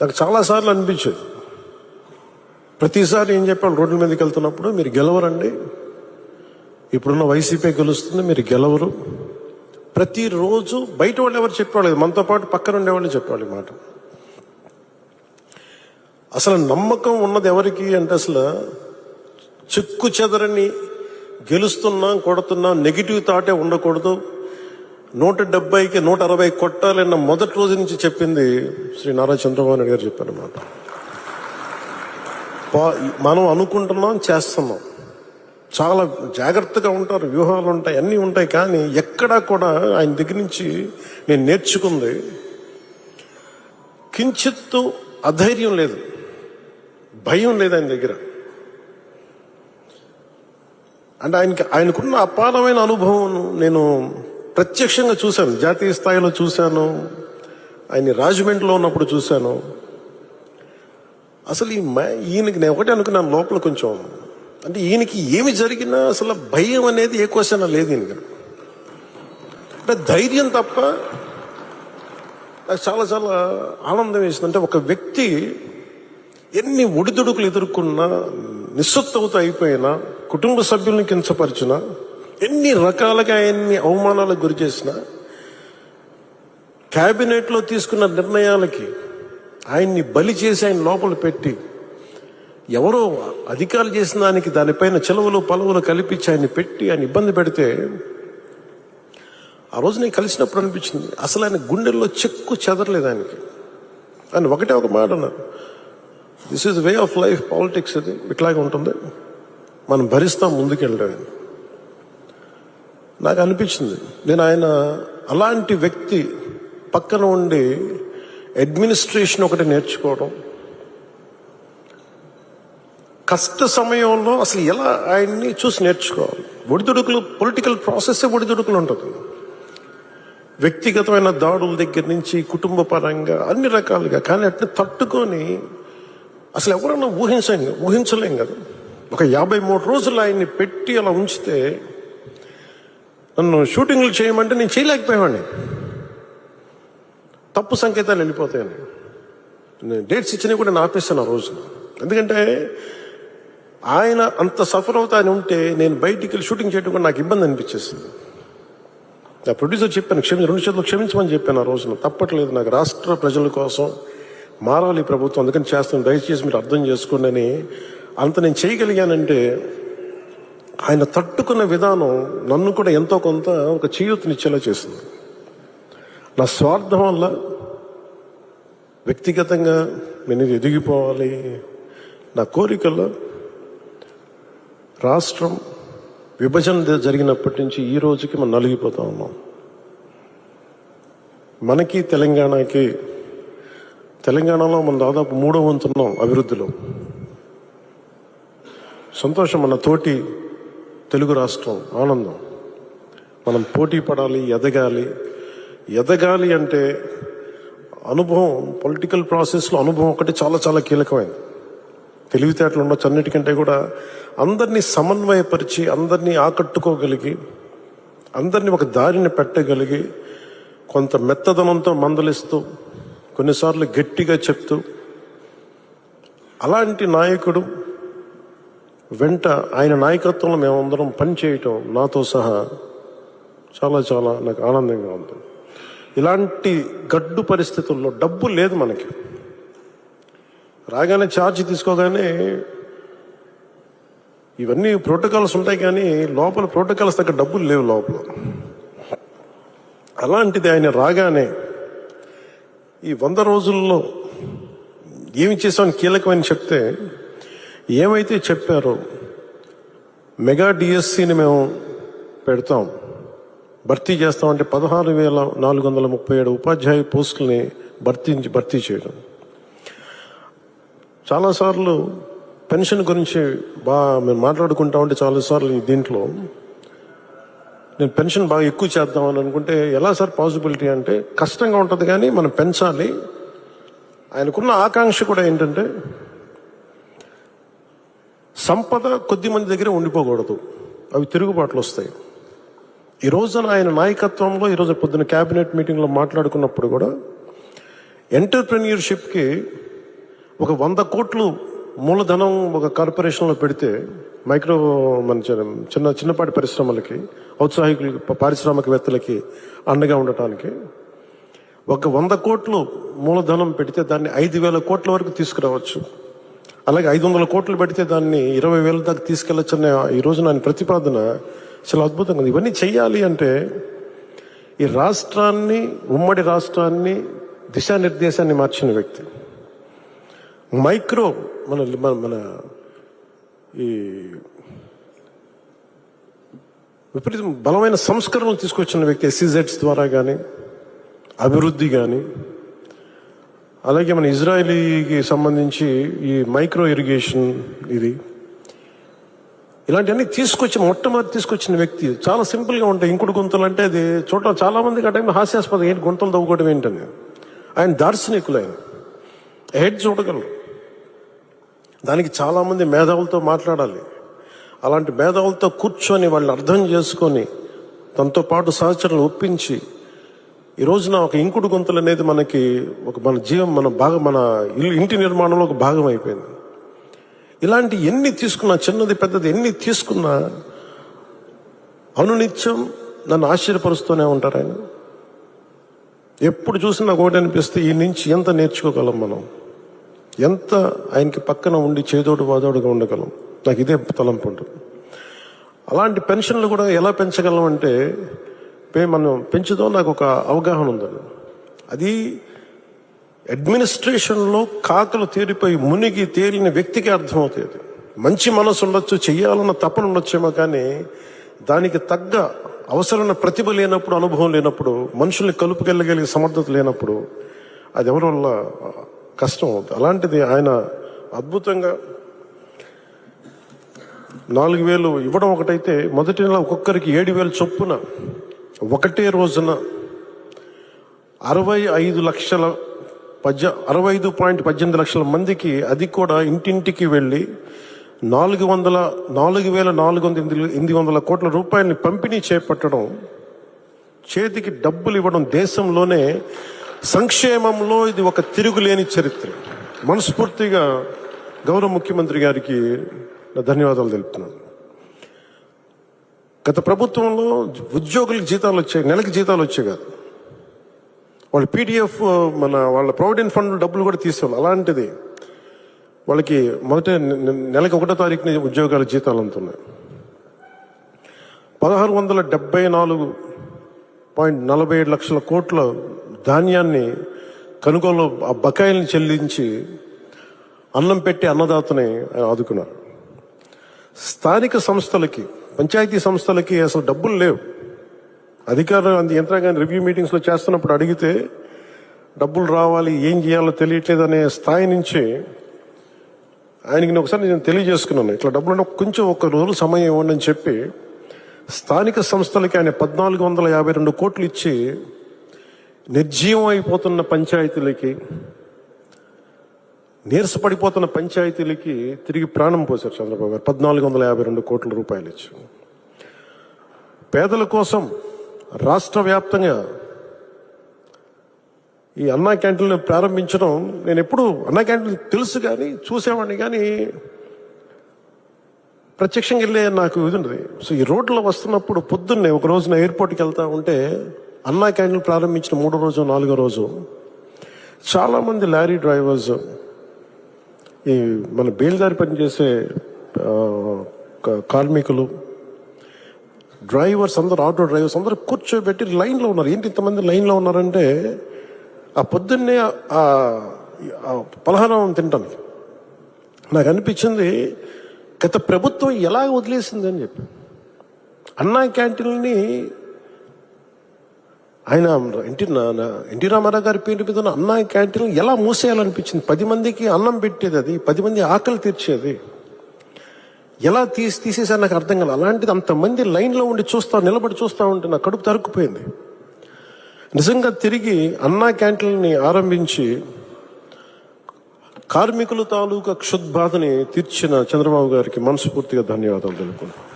నాకు చాలాసార్లు అనిపించేది, ప్రతిసారి ఏం చెప్పాను రోడ్ల మీదకి వెళ్తున్నప్పుడు, మీరు గెలవరండి, ఇప్పుడున్న వైసీపీ గెలుస్తుంది, మీరు గెలవరు. ప్రతిరోజు బయట వాళ్ళు ఎవరు చెప్పేవాళ్ళు, మనతో పాటు పక్కన ఉండేవాళ్ళు చెప్పేవాళ్ళు మాట. అసలు నమ్మకం ఉన్నది ఎవరికి అంటే, అసలు చెక్కు చెదరని గెలుస్తున్నాం కొడుతున్నాం నెగిటివ్ థాటే ఉండకూడదు, 170కి 160 కొట్టాలన్న మొదటి రోజు నుంచి చెప్పింది శ్రీ నారా చంద్రబాబు నాయుడు గారు చెప్పారన్నమాట. మనం అనుకుంటున్నాం, చేస్తున్నాం, చాలా జాగ్రత్తగా ఉంటారు, వ్యూహాలు ఉంటాయి, అన్నీ ఉంటాయి. కానీ ఎక్కడా కూడా ఆయన దగ్గర నుంచి నేను నేర్చుకుంది, కించిత్తు అధైర్యం లేదు, భయం లేదు ఆయన దగ్గర. అంటే ఆయనకున్న అపారమైన అనుభవం నేను ప్రత్యక్షంగా చూశాను, జాతీయ స్థాయిలో చూశాను, ఆయన రాజమండ్రిలో ఉన్నప్పుడు చూశాను. అసలు ఈయనకి నేను ఒకటే అనుకున్నాను లోపల కొంచెం, అంటే ఈయనకి ఏమి జరిగినా అసలు భయం అనేది ఏ క్వశ్చన్ లేదు ఈయనకి. అంటే ధైర్యం తప్ప. నాకు చాలా చాలా ఆనందం వేసింది. అంటే ఒక వ్యక్తి ఎన్ని ఒడిదుడుకులు ఎదుర్కొన్నా, నిస్సత్తువతో అయిపోయినా, కుటుంబ సభ్యుల్ని కించపరిచినా, ఎన్ని రకాలుగా ఎన్ని అవమానాలకు గురి చేసినా, క్యాబినెట్లో తీసుకున్న నిర్ణయాలకి ఆయన్ని బలి చేసి ఆయన లోపల పెట్టి, ఎవరో అధికారులు చేసిన దానిపైన చెలవులు పలువులు కల్పించి ఆయన్ని పెట్టి ఆయన ఇబ్బంది పెడితే, ఆ రోజు నేను కలిసినప్పుడు అనిపించింది అసలు ఆయన గుండెల్లో చెక్కు చెదరలేదు ఆయనకి. ఆయన ఒకటే ఒక మాట అన్నారు, this is way of life, politics అది ఇట్లాగే ఉంటుంది, మనం భరిస్తాం ముందుకెళ్ళడం. నాకు అనిపించింది నేను ఆయన అలాంటి వ్యక్తి పక్కన ఉండి అడ్మినిస్ట్రేషన్ ఒకటి నేర్చుకోవడం, కష్ట సమయంలో అసలు ఎలా ఆయన్ని చూసి నేర్చుకోవాలి. ఒడిదుడుకులు, పొలిటికల్ ప్రాసెస్ ఒడిదుడుకులు ఉంటుంది, వ్యక్తిగతమైన దాడుల దగ్గర నుంచి కుటుంబ పరంగా అన్ని రకాలుగా. కానీ అట్లా తట్టుకొని అసలు ఎవరన్నా ఊహించలేం కదా. ఒక 53 రోజులు ఆయన్ని పెట్టి అలా ఉంచితే, నన్ను షూటింగ్లు చేయమంటే నేను చేయలేకపోయావాడిని, తప్పు సంకేతాలు వెళ్ళిపోతాయని. నేను డేట్స్ ఇచ్చినవి కూడా నేను ఆపేస్తాను ఆ రోజు. ఎందుకంటే ఆయన అంత సఫర్ అవుతా అని ఉంటే నేను బయటికి వెళ్ళి షూటింగ్ చేయడం కూడా నాకు ఇబ్బంది అనిపించేస్తుంది. నా ప్రొడ్యూసర్ చెప్పాను, 2 చేతులు క్షమించమని చెప్పాను ఆ రోజున. తప్పట్లేదు, నాకు రాష్ట్ర ప్రజల కోసం మారాలి ప్రభుత్వం, అందుకని చేస్తాను, దయచేసి మీరు అర్థం చేసుకోండి అని. అంత నేను చేయగలిగానంటే ఆయన తట్టుకున్న విధానం నన్ను కూడా ఎంతో కొంత ఒక చేయూతనిచ్చేలా చేసింది. నా స్వార్థం వల్ల వ్యక్తిగతంగా నేను ఎదిగిపోవాలి, నా కోరికల్లో రాష్ట్రం విభజన జరిగినప్పటి నుంచి ఈ రోజుకి మనం నలిగిపోతా ఉన్నాం. మనకి తెలంగాణలో మనం దాదాపు 3వ వంతున్నాం అభివృద్ధిలో. సంతోషం, మన తోటి తెలుగు రాష్ట్రం ఆనందం. మనం పోటీ పడాలి, ఎదగాలి అంటే అనుభవం, పొలిటికల్ ప్రాసెస్లో అనుభవం ఒకటి చాలా చాలా కీలకమైనది. తెలివితేటలు ఉండొచ్చు, అన్నిటికంటే కూడా అందరినీ సమన్వయపరిచి, అందరినీ ఆకట్టుకోగలిగి, అందరినీ ఒక దారిని పెట్టగలిగి, కొంత మెత్తదనంతో మందలిస్తూ, కొన్నిసార్లు గట్టిగా చెప్తూ, అలాంటి నాయకుడు వెంట ఆయన నాయకత్వంలో మేమందరం పనిచేయటం నాతో సహా చాలా చాలా నాకు ఆనందంగా ఉంది. ఇలాంటి గడ్డు పరిస్థితుల్లో డబ్బు లేదు మనకి. రాగానే ఛార్జ్ తీసుకోగానే ఇవన్నీ ప్రోటోకాల్స్ ఉంటాయి, కానీ లోపల ప్రోటోకాల్స్ తగ్గ డబ్బులు లేవు లోపల. అలాంటిది ఆయన రాగానే ఈ 100 రోజుల్లో ఏమి చేసామని కీలకమని చెప్తే, ఏమైతే చెప్పారో మెగా డిఎస్సిని మేము పెడతాం, భర్తీ చేస్తామంటే 16,437 ఉపాధ్యాయ పోస్టుల్ని భర్తీ చేయడం. చాలాసార్లు పెన్షన్ గురించి మేము మాట్లాడుకుంటా ఉంటే చాలాసార్లు దీంట్లో నేను పెన్షన్ బాగా ఎక్కువ చేద్దామని అనుకుంటే, ఎలా సార్ పాసిబిలిటీ అంటే, కష్టంగా ఉంటుంది కానీ మనం పెంచాలి. ఆయనకున్న ఆకాంక్ష కూడా ఏంటంటే, సంపద కొద్ది మంది దగ్గర ఉండిపోకూడదు, అవి తిరుగుబాట్లు వస్తాయి. ఈ రోజున ఆయన నాయకత్వంలో ఈరోజు పొద్దున క్యాబినెట్ మీటింగ్లో మాట్లాడుకున్నప్పుడు కూడా ఎంటర్ప్రెన్యూర్షిప్కి ఒక 100 కోట్లు మూలధనం ఒక కార్పొరేషన్లో పెడితే మైక్రో మన చిన్నపాటి పరిశ్రమలకి, ఔత్సాహికులకి, పారిశ్రామికవేత్తలకి అండగా ఉండటానికి ఒక 100 కోట్లు మూలధనం పెడితే దాన్ని 5,000 కోట్ల వరకు తీసుకురావచ్చు. అలాగే 500 కోట్లు పెడితే దాన్ని 20,000 దాకా తీసుకెళ్లొచ్చు అనే ఈ రోజు నా ప్రతిపాదన చాలా అద్భుతంగా ఉంది. ఇవన్నీ చెయ్యాలి అంటే ఈ రాష్ట్రాన్ని, ఉమ్మడి రాష్ట్రాన్ని దిశానిర్దేశాన్ని మార్చిన వ్యక్తి, మైక్రో మన ఈ విపరీతం బలమైన సంస్కరణలు తీసుకొచ్చిన వ్యక్తి, SEZs ద్వారా కానీ అభివృద్ధి కానీ, అలాగే మన ఇజ్రాయలీకి సంబంధించి ఈ మైక్రో ఇరిగేషన్ ఇలాంటివన్నీ మొట్టమొదటి తీసుకొచ్చిన వ్యక్తి. చాలా సింపుల్గా ఉంటాయి. ఇంకుడు గుంతలు అంటే అది చూడటం చాలా మందికి ఆ టైంలో హాస్యాస్పదం, ఏంటి గుంతలు తవ్వుకోవడం ఏంటని. ఆయన దార్శనికులు, ఆయన హెడ్ చూడగలరు. దానికి చాలామంది మేధావులతో మాట్లాడాలి. అలాంటి మేధావులతో కూర్చొని వాళ్ళని అర్థం చేసుకొని తనతో పాటు సహచరులు ఒప్పించి ఈ రోజున ఒక ఇంకుడు గుంతలు అనేది మనకి ఒక మన ఇంటి నిర్మాణంలో ఒక భాగం అయిపోయింది. ఇలాంటి ఎన్ని తీసుకున్నా, చిన్నది పెద్దది ఎన్ని తీసుకున్నా అనునిత్యం నన్ను ఆశ్చర్యపరుస్తూనే ఉంటారు ఆయన. ఎప్పుడు చూసినా నాకు ఒకటి అనిపిస్తే, ఈ నుంచి ఎంత నేర్చుకోగలం మనం, ఎంత ఆయనకి పక్కన ఉండి చేదోడు వాదోడుగా ఉండగలం. నాకు ఇదే తలంపు ఉంటుంది. అలాంటి పెన్షన్లు కూడా ఎలా పెంచగలం అంటే, మనం పెంచుదాం, నాకు ఒక అవగాహన ఉంది. అది అడ్మినిస్ట్రేషన్లో కాకలు తీరిపోయి మునిగి తేలిన వ్యక్తికి అర్థమవుతుంది. మంచి మనసు ఉండొచ్చు, చెయ్యాలన్న తపన ఉండొచ్చేమో, కానీ దానికి తగ్గ అవసరమైన ప్రతిభ లేనప్పుడు, అనుభవం లేనప్పుడు, మనుషుల్ని కలుపుకెళ్ళగలిగే సమర్థత లేనప్పుడు అది ఎవరి వల్ల కష్టం అవుతుంది. అలాంటిది ఆయన అద్భుతంగా 4,000 ఇవ్వడం ఒకటైతే, మొదటి నెల ఒక్కొక్కరికి 7,000 చొప్పున ఒకటే రోజున 65.18 లక్షల మందికి, అది కూడా ఇంటింటికి వెళ్ళి 4,400 కోట్ల రూపాయలని పంపిణీ చేపట్టడం, చేతికి డబ్బులు ఇవ్వడం, దేశంలోనే సంక్షేమంలో ఇది ఒక తిరుగులేని చరిత్ర. మనస్ఫూర్తిగా గౌరవ ముఖ్యమంత్రి గారికి ధన్యవాదాలు తెలుపుతున్నాను. గత ప్రభుత్వంలో ఉద్యోగులకు జీతాలు వచ్చాయి, నెలకి జీతాలు వచ్చాయి కాదు. వాళ్ళు PDF వాళ్ళ ప్రావిడెంట్ ఫండ్ డబ్బులు కూడా తీసేవాళ్ళు. అలాంటిది వాళ్ళకి మొదట నెలకి 1వ తారీఖున ఉద్యోగాల జీతాలు అందుతున్నాయి. 1674.47 లక్షల కోట్ల ధాన్యాన్ని కొనుగోలు, ఆ బకాయిల్ని చెల్లించి అన్నం పెట్టి అన్నదాతని ఆయన ఆదుకున్నారు. స్థానిక సంస్థలకి, పంచాయతీ సంస్థలకి అసలు డబ్బులు లేవు. అధికారులు యంత్రాంగాన్ని రివ్యూ మీటింగ్స్లో చేస్తున్నప్పుడు అడిగితే డబ్బులు రావాలి, ఏం చేయాలో తెలియట్లేదు అనే స్థాయి నుంచి ఆయనకి ఒకసారి నేను తెలియజేసుకున్నాను, ఇట్లా డబ్బులు కొంచెం ఒక రోజు సమయం ఇవ్వండి అని చెప్పి స్థానిక సంస్థలకి ఆయన 1,452 కోట్లు ఇచ్చి నిర్జీవం అయిపోతున్న పంచాయతీలకి, నీరసపడిపోతున్న పంచాయతీలకి తిరిగి ప్రాణం పోశారు చంద్రబాబు గారు. 1,452 కోట్ల రూపాయలు ఇచ్చి పేదల కోసం రాష్ట్ర వ్యాప్తంగా ఈ అన్నా క్యాంటీన్లు ప్రారంభించడం. నేను ఎప్పుడు అన్నా క్యాంటీన్లు తెలుసు కానీ, చూసేవాడిని కానీ, ప్రత్యక్షంగా వెళ్ళే నాకు ఇది ఉండదు. సో ఈ రోడ్లో వస్తున్నప్పుడు పొద్దున్నే ఒక రోజున ఎయిర్పోర్ట్కి వెళ్తా ఉంటే అన్నా క్యాంటీన్లు ప్రారంభించిన 3వ రోజు 4వ రోజు చాలామంది లారీ డ్రైవర్స్, ఈ మన బేల్దారి పనిచేసే కార్మికులు, డ్రైవర్స్ అందరూ, ఆటో డ్రైవర్స్ అందరూ కూర్చోబెట్టి లైన్లో ఉన్నారు. ఏంటి ఇంతమంది లైన్లో ఉన్నారంటే, ఆ పొద్దున్నే ఆ పలహారం తింటాను. నాకు అనిపించింది, గత ప్రభుత్వం ఎలా వదిలేసింది అని చెప్పి. అన్నా క్యాంటీన్ని ఆయన ఎన్టీ రామారావు గారి పేరు మీద అన్నా క్యాంటీన్ ఎలా మూసేయాలనిపించింది. 10 మందికి అన్నం పెట్టేది, అది 10 మంది ఆకలి తీర్చేది, ఎలా తీసేసారు నాకు అర్థం కాదు. అలాంటిది అంతమంది లైన్లో ఉండి నిలబడి చూస్తూ ఉంటే నా కడుపు తరుక్కుపోయింది. నిజంగా తిరిగి అన్నా క్యాంటీన్ని ఆరంభించి కార్మికుల తాలూకా క్షుద్బాధని తీర్చిన చంద్రబాబు గారికి మనస్ఫూర్తిగా ధన్యవాదాలు తెలుపుకుంటున్నాను.